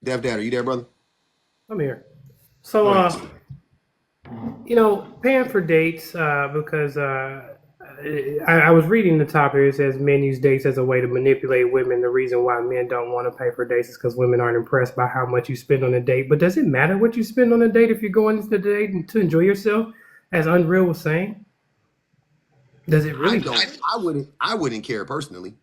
Dev Dad, are you there, brother? I'm here. So, Go ahead, sir. paying for dates because I was reading the topic. It says men use dates as a way to manipulate women. The reason why men don't want to pay for dates is because women aren't impressed by how much you spend on a date. But does it matter what you spend on a date if you're going into the date to enjoy yourself? As Unreal was saying, does it I really don't. matter? I wouldn't care personally,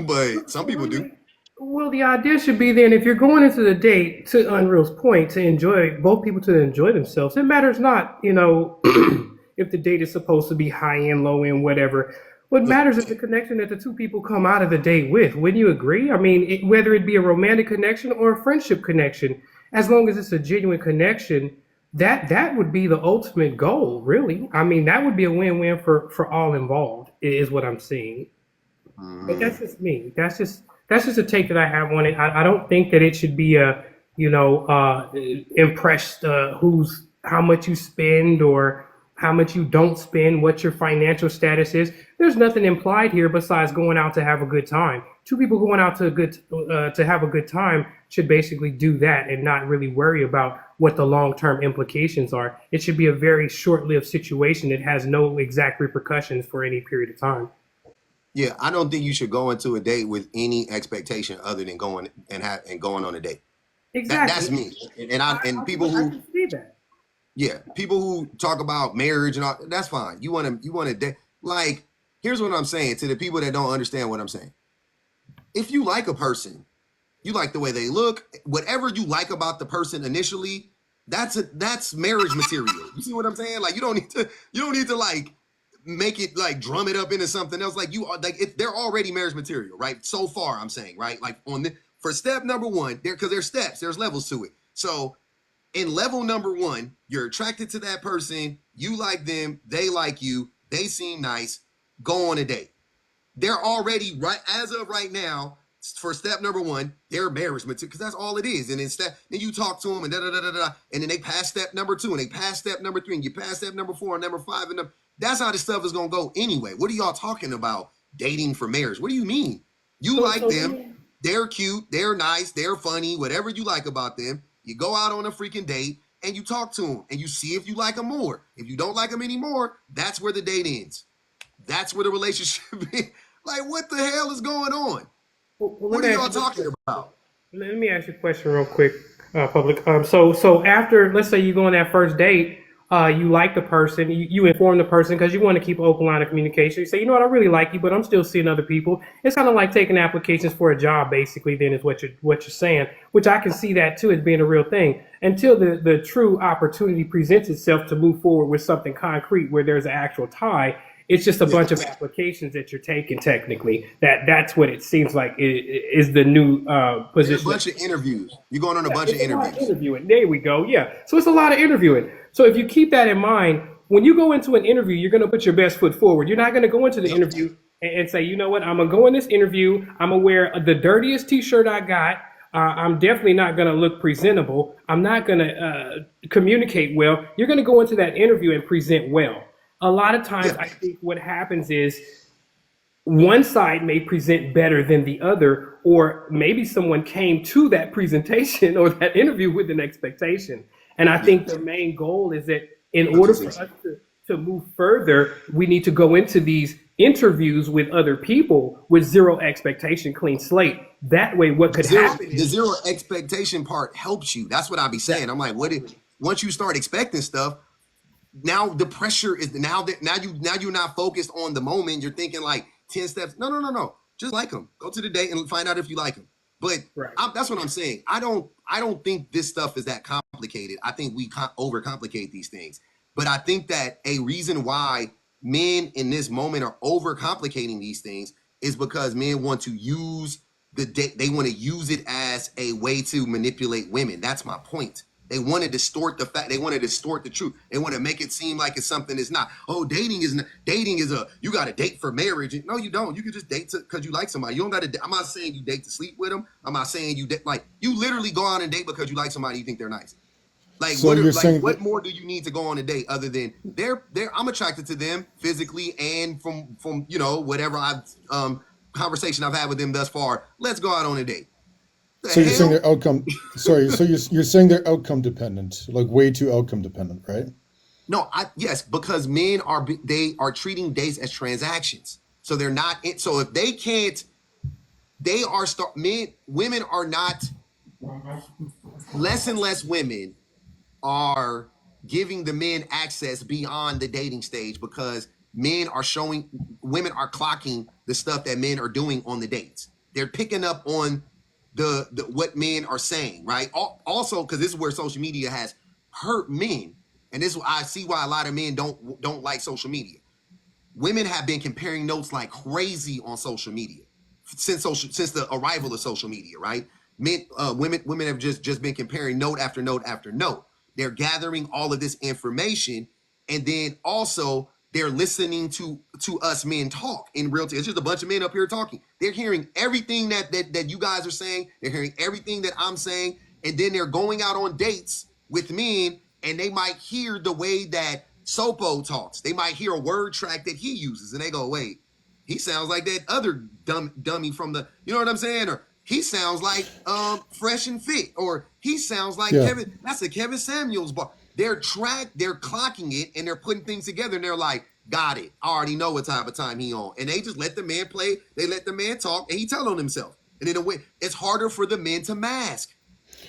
but some people do. Well, the idea should be then if you're going into the date, to Unreal's point, to enjoy both people to enjoy themselves. It matters not, if the date is supposed to be high end, low end, whatever. What matters is the connection that the two people come out of the date with. Wouldn't you agree? I mean, whether it be a romantic connection or a friendship connection, as long as it's a genuine connection, that would be the ultimate goal, really. I mean, that would be a win win for all involved. Is what I'm seeing. But Hmm. that's just me. That's just a take that I have on it. I don't think that it should be a impressed who's how much you spend or how much you don't spend, what your financial status is. There's nothing implied here besides going out to have a good time. Two people going out to have a good time should basically do that and not really worry about what the long term implications are. It should be a very short lived situation that has no exact repercussions for any period of time. Yeah, I don't think you should go into a date with any expectation other than going on a date. That's Exactly. me. And people I who can see that. yeah, people who talk about marriage and all that's fine. You want to date. Like, here's what I'm saying to the people that don't understand what I'm saying. If you like a person, you like the way they look, whatever you like about the person initially, that's marriage material. You see what I'm saying? Like you don't need to like make it like drum it up into something else. Like you are like they're already marriage material, right? So far, I'm saying, right? Like on the for step number one, there because there's steps, there's levels to it. So in level number one, you're attracted to that person, you like them, they like you, they seem nice, go on a date. They're already right as of right now. For step number one, they're marriage material because that's all it is. And then you talk to them and da da da da da, and then they pass step number two and they pass step number three and you pass step number four and number five and that's how this stuff is gonna go anyway. What are y'all talking about dating for marriage? What do you mean? You So, like so them, they're cute, they're nice, they're funny, whatever you like about them. You go out on a freaking date and you talk to them and you see if you like them more. If you don't like them anymore, that's where the date ends. That's where the relationship is. Like, what the hell is going on? let What me are ask y'all you this talking question. about? Let me ask you a question real quick, public. So after, let's say you go on that first date, you like the person, you inform the person because you want to keep an open line of communication. You say, you know what, I really like you, but I'm still seeing other people. It's kind of like taking applications for a job, basically. Then is what you're saying, which I can see that too as being a real thing. Until the true opportunity presents itself to move forward with something concrete where there's an actual tie. It's just a Yeah. bunch of applications that you're taking. Technically, that's what it seems like is the new They're a position. bunch of interviews. You're going on a Yeah, bunch of it's a lot of interviews. interviewing. There we go. Yeah. So it's a lot of interviewing. So if you keep that in mind, when you go into an interview, you're going to put your best foot forward. You're not going to go into the Yep. interview and say, you know what, I'm going to go in this interview. I'm going to wear the dirtiest t shirt I got. I'm definitely not going to look presentable. I'm not going to communicate well. You're going to go into that interview and present well. A lot of times, Yeah. I think what happens is one side may present better than the other, or maybe someone came to that presentation or that interview with an expectation. And I Yeah. think the main goal is that in order for us 100%. to move further, we need to go into these interviews with other people with zero expectation, clean slate. That way, what The could zero, happen the is zero expectation part helps you. That's what I be saying. I'm like, what if exactly. once you start expecting stuff, now the pressure is now you're not focused on the moment. You're thinking like 10 steps. No, no, no, no. Just like them. Go to the date and find out if you like them. But Right. that's what I'm saying. I don't think this stuff is that complicated. I think we overcomplicate these things. But I think that a reason why men in this moment are overcomplicating these things is because men want to use the date. They want to use it as a way to manipulate women. That's my point. They want to distort the fact. They want to distort the truth. They want to make it seem like it's something it's not. Oh, dating is a you got to date for marriage. No, you don't. You can just date because you like somebody. You don't got to. I'm not saying you date to sleep with them. I'm not saying you date like you literally go out and date because you like somebody. You think they're nice. Like So you're saying what that more do you need to go on a date other than they're I'm attracted to them physically and from whatever I've conversation I've had with them thus far. Let's go out on a date. The So you're saying hell? they're outcome. Sorry. So you're saying they're outcome dependent, like way too outcome dependent, right? No, yes, because men are they are treating dates as transactions. So they're not. So if they can't, they are start men. Women are not. Less and less women are giving the men access beyond the dating stage because men are showing, women are clocking the stuff that men are doing on the dates. They're picking up on the what men are saying, right? Also, because this is where social media has hurt men, and this I see why a lot of men don't like social media. Women have been comparing notes like crazy on social media since the arrival of social media, right? Women have just been comparing note after note after note. They're gathering all of this information, and then also they're listening to us men talk in real time. It's just a bunch of men up here talking. They're hearing everything that you guys are saying. They're hearing everything that I'm saying, and then they're going out on dates with men, and they might hear the way that Sopo talks. They might hear a word track that he uses, and they go, "Wait, he sounds like that other dummy from the, you know what I'm saying?" Or he sounds like Fresh and Fit, or he sounds like Yeah. Kevin. That's a Kevin Samuels bar. They're clocking it, and they're putting things together, and they're like, "Got it. I already know what type of time he on." And they just let the man play. They let the man talk, and he tell on himself. And in a way, it's harder for the men to mask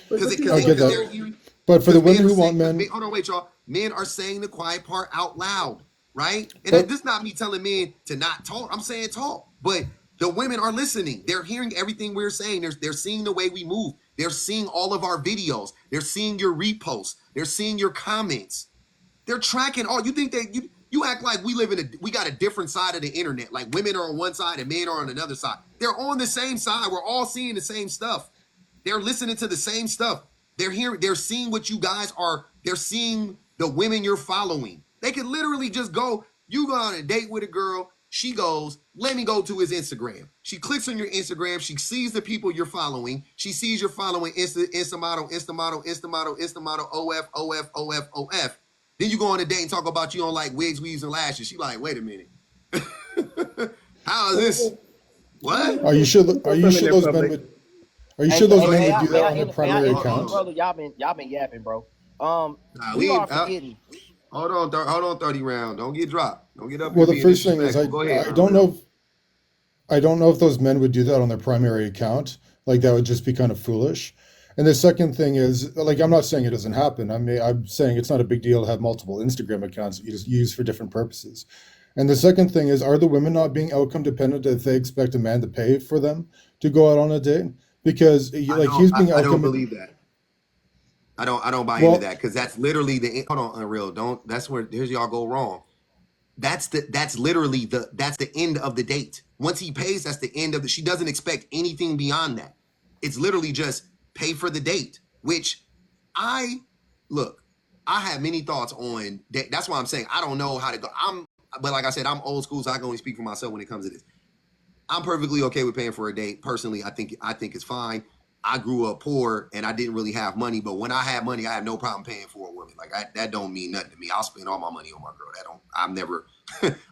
because But you I know get what that. though? they're hearing, But for the because men women are who saying, want men, hold on, wait, y'all. Men are saying the quiet part out loud, right? And but this is not me telling men to not talk. I'm saying talk, but the women are listening. They're hearing everything we're saying. They're seeing the way we move. They're seeing all of our videos. They're seeing your reposts. They're seeing your comments. They're tracking all. You think that you act like we got a different side of the internet. Like women are on one side and men are on another side. They're on the same side. We're all seeing the same stuff. They're listening to the same stuff. They're hearing, they're seeing what you guys are, they're seeing the women you're following. They could literally just go, you go on a date with a girl, she goes, let me go to his Instagram. She clicks on your Instagram, she sees the people you're following, she sees you're following Instamodel, Instamodel, Instamodel, Instamodel, OF, OF, OF, OF. Then you go on a date and talk about you don't like wigs, weaves, and lashes. She like, wait a minute. How is this? What? are you sure? Let me Are throw you something in sure there those men public. would? Are you Hey, sure hey, those Go hey, men ahead. would do may that I, on their may I primary intervene, account? brother? Y'all been yapping, bro. Nah, You we are ain't. forgetting. Hold on, hold on, 30 round. Don't get dropped. Don't get up here Well, the being first thing is disrespectful. Go ahead, I don't know Unreal. if I don't know if those men would do that on their primary account. Like that would just be kind of foolish. And the second thing is, like, I'm not saying it doesn't happen. I mean, I'm saying it's not a big deal to have multiple Instagram accounts that you just use for different purposes. And the second thing is, are the women not being outcome dependent if they expect a man to pay for them to go out on a date? Because like he's being I don't outcome. believe that. I don't buy into Well, that because that's literally the hold on, Unreal. Don't that's where here's y'all go wrong. That's literally that's the end of the date. Once he pays, that's the end of the she doesn't expect anything beyond that. It's literally just pay for the date, which I look, I have many thoughts on that. That's why I'm saying I don't know how to go. But like I said, I'm old school, so I can only speak for myself when it comes to this. I'm perfectly okay with paying for a date. Personally, I think it's fine. I grew up poor and I didn't really have money, but when I had money, I have no problem paying for a woman. Like that don't mean nothing to me. I'll spend all my money on my girl. That don't. I'm never.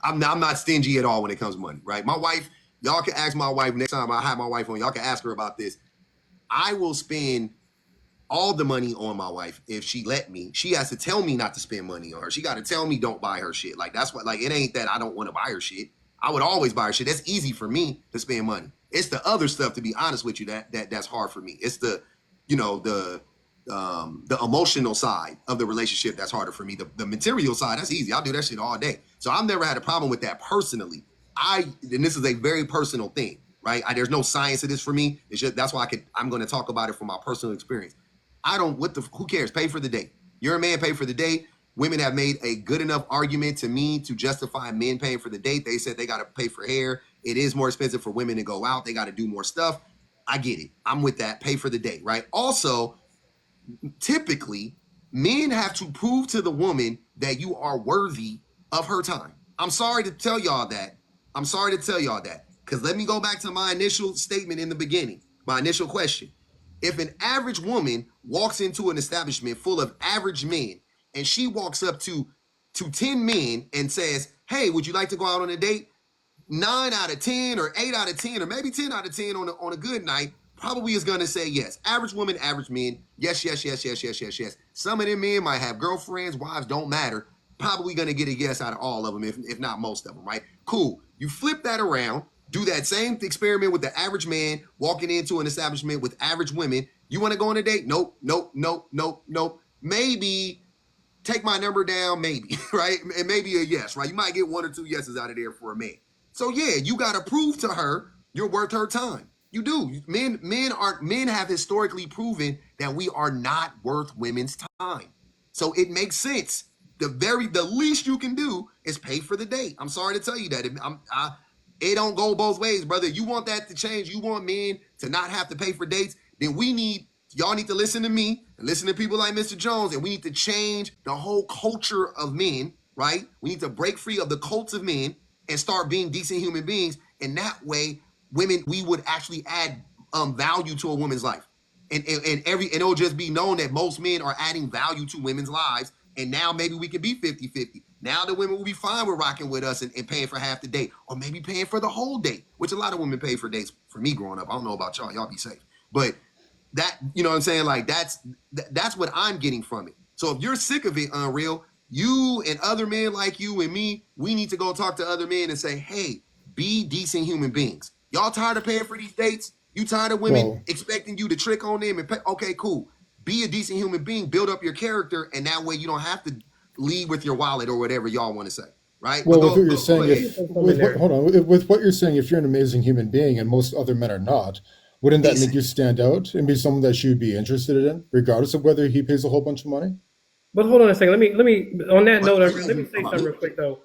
I'm not stingy at all when it comes to money. Right. My wife. Y'all can ask my wife next time I have my wife on. Y'all can ask her about this. I will spend all the money on my wife if she let me. She has to tell me not to spend money on her. She got to tell me don't buy her shit. Like that's what. Like it ain't that I don't want to buy her shit. I would always buy her shit. That's easy for me to spend money. It's the other stuff, to be honest with you, that's hard for me. It's the, the emotional side of the relationship that's harder for me. The material side, that's easy. I'll do that shit all day. So I've never had a problem with that personally. And this is a very personal thing, right? There's no science to this for me. It's just that's why I'm going to talk about it from my personal experience. I don't. Who cares? Pay for the date. You're a man. Pay for the date. Women have made a good enough argument to me to justify men paying for the date. They said they got to pay for hair. It is more expensive for women to go out. They got to do more stuff. I get it. I'm with that. Pay for the date, right? Also, typically, men have to prove to the woman that you are worthy of her time. I'm sorry to tell y'all that. I'm sorry to tell y'all that. Because let me go back to my initial statement in the beginning, my initial question. If an average woman walks into an establishment full of average men and she walks up to 10 men and says, hey, would you like to go out on a date? 9 out of 10 or 8 out of 10 or maybe 10 out of 10 on a good night probably is going to say yes. Average woman, average men, yes, yes, yes, yes, yes, yes, yes. Some of them men might have girlfriends, wives, don't matter. Probably going to get a yes out of all of them, if not most of them, right? Cool. You flip that around, do that same experiment with the average man walking into an establishment with average women. You want to go on a date? Nope, nope, nope, nope, nope. Maybe take my number down, maybe, right? And maybe a yes, right? You might get 1 or 2 yeses out of there for a man. So yeah, you got to prove to her you're worth her time. You do. Men have historically proven that we are not worth women's time. So it makes sense. The least you can do is pay for the date. I'm sorry to tell you that. It don't go both ways, brother. You want that to change? You want men to not have to pay for dates? Then y'all need to listen to me and listen to people like Mr. Jones, and we need to change the whole culture of men, right? We need to break free of the cults of men and start being decent human beings. And that way, we would actually add value to a woman's life. And it'll just be known that most men are adding value to women's lives. And now maybe we can be 50-50. Now the women will be fine with rocking with us and paying for half the date, or maybe paying for the whole date, which a lot of women pay for dates. For me growing up, I don't know about y'all. Y'all be safe. But that, you know what I'm saying? Like that's what I'm getting from it. So if you're sick of it, Unreal, you and other men like you and me, we need to go talk to other men and say, hey, be decent human beings. Y'all tired of paying for these dates? You tired of women expecting you to trick on them and pay? Okay, cool. Be a decent human being, build up your character, and that way you don't have to lead with your wallet or whatever y'all want to say, right? Well, with what you're saying, with what you're saying, if you're an amazing human being and most other men are not, wouldn't that make you stand out and be someone that she would be interested in, regardless of whether he pays a whole bunch of money? But hold on a second. Let me on that note. Let me say something real quick though.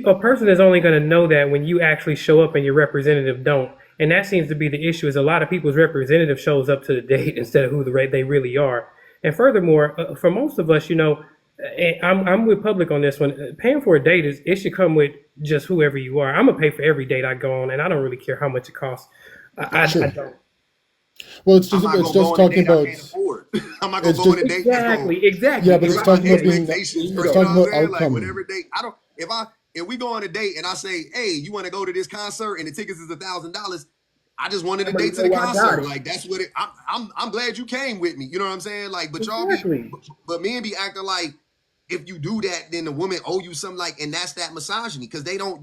A person is only going to know that when you actually show up and your representative don't, and that seems to be the issue. Is a lot of people's representative shows up to the date instead of who they really are. And furthermore, for most of us, I'm with public on this one. Paying for a date it should come with just whoever you are. I'm gonna pay for every date I go on, and I don't really care how much it costs. I don't. Well, it's just talking about. I'm not gonna go on a date. Exactly. Yeah, but it's talking about being. It's talking about outcome. Like whatever date. I don't. If we go on a date and I say, hey, you want to go to this concert and the tickets is $1,000, I just wanted a date to the concert. Like that's what it. I'm glad you came with me. You know what I'm saying? Like, but y'all but men be acting like if you do that, then the woman owe you something. Like, and that's that misogyny because they don't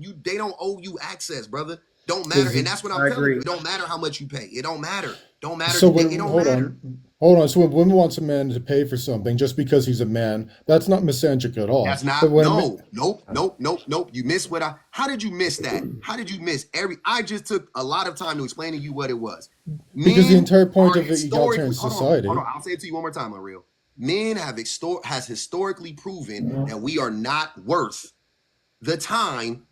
owe you access, brother. Don't matter, and that's what I'm telling you. It don't matter how much you pay. It don't matter. Don't matter. So hold on. So when women wants a man to pay for something just because he's a man, that's not misogynic at all. That's not. Nope. You missed how did you miss that? How did you miss I just took a lot of time to explain to you what it was. Because the entire point of the egalitarian society. Hold on. I'll say it to you one more time, Unreal. Men has historically proven that we are not worth the time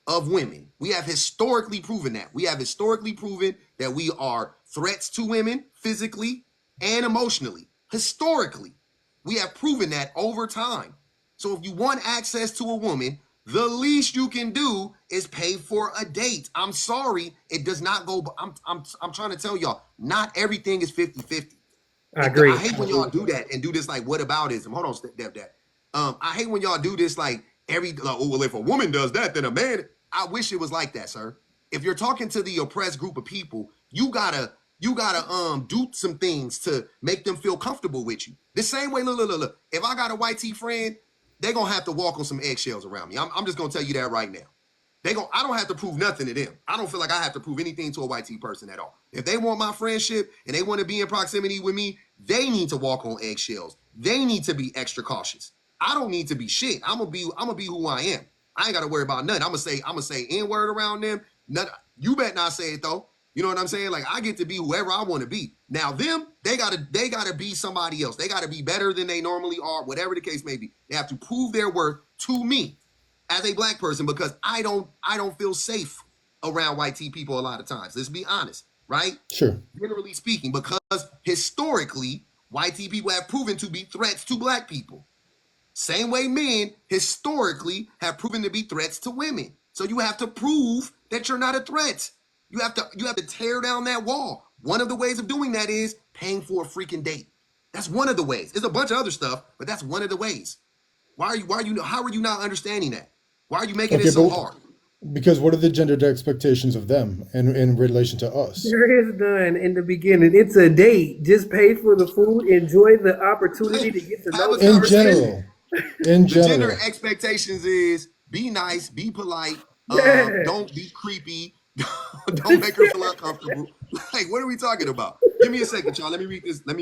of women. We have historically proven that. We have historically proven that we are threats to women physically and emotionally. Historically, we have proven that over time. So if you want access to a woman, the least you can do is pay for a date. I'm sorry, it does not go. I'm trying to tell y'all, not everything is 50-50. I agree. I hate when y'all do that and do this like whataboutism. Hold on, Deb. I hate when y'all do this like well, if a woman does that, then a man. I wish it was like that, sir. If you're talking to the oppressed group of people, you gotta do some things to make them feel comfortable with you. The same way, look. If I got a white tee friend, they're gonna have to walk on some eggshells around me. I'm just gonna tell you that right now. I don't have to prove nothing to them. I don't feel like I have to prove anything to a white tee person at all. If they want my friendship and they want to be in proximity with me, they need to walk on eggshells. They need to be extra cautious. I don't need to be shit. I'm gonna be who I am. I ain't got to worry about nothing. I'm gonna say N-word around them. You better not say it though. You know what I'm saying? Like I get to be whoever I want to be. Now them, they gotta be somebody else. They gotta be better than they normally are, whatever the case may be. They have to prove their worth to me as a black person because I don't feel safe around white tea people a lot of times. Let's be honest, right? Sure. Generally speaking, because historically, white tea people have proven to be threats to black people. Same way men historically have proven to be threats to women. So you have to prove that you're not a threat. You have to tear down that wall. One of the ways of doing that is paying for a freaking date. That's one of the ways. There's a bunch of other stuff, but that's one of the ways. How are you not understanding that? Why are you making it so hard? Because what are the gendered expectations of them in relation to us? There is none in the beginning. It's a date. Just pay for the food. Enjoy the opportunity to get to Have know a the In person. conversation. general, in The gender general. expectations is be nice, be polite, Yeah. don't be creepy, don't make her feel uncomfortable. Like, what are we talking about? Give me a second, y'all. Let me read this. Let me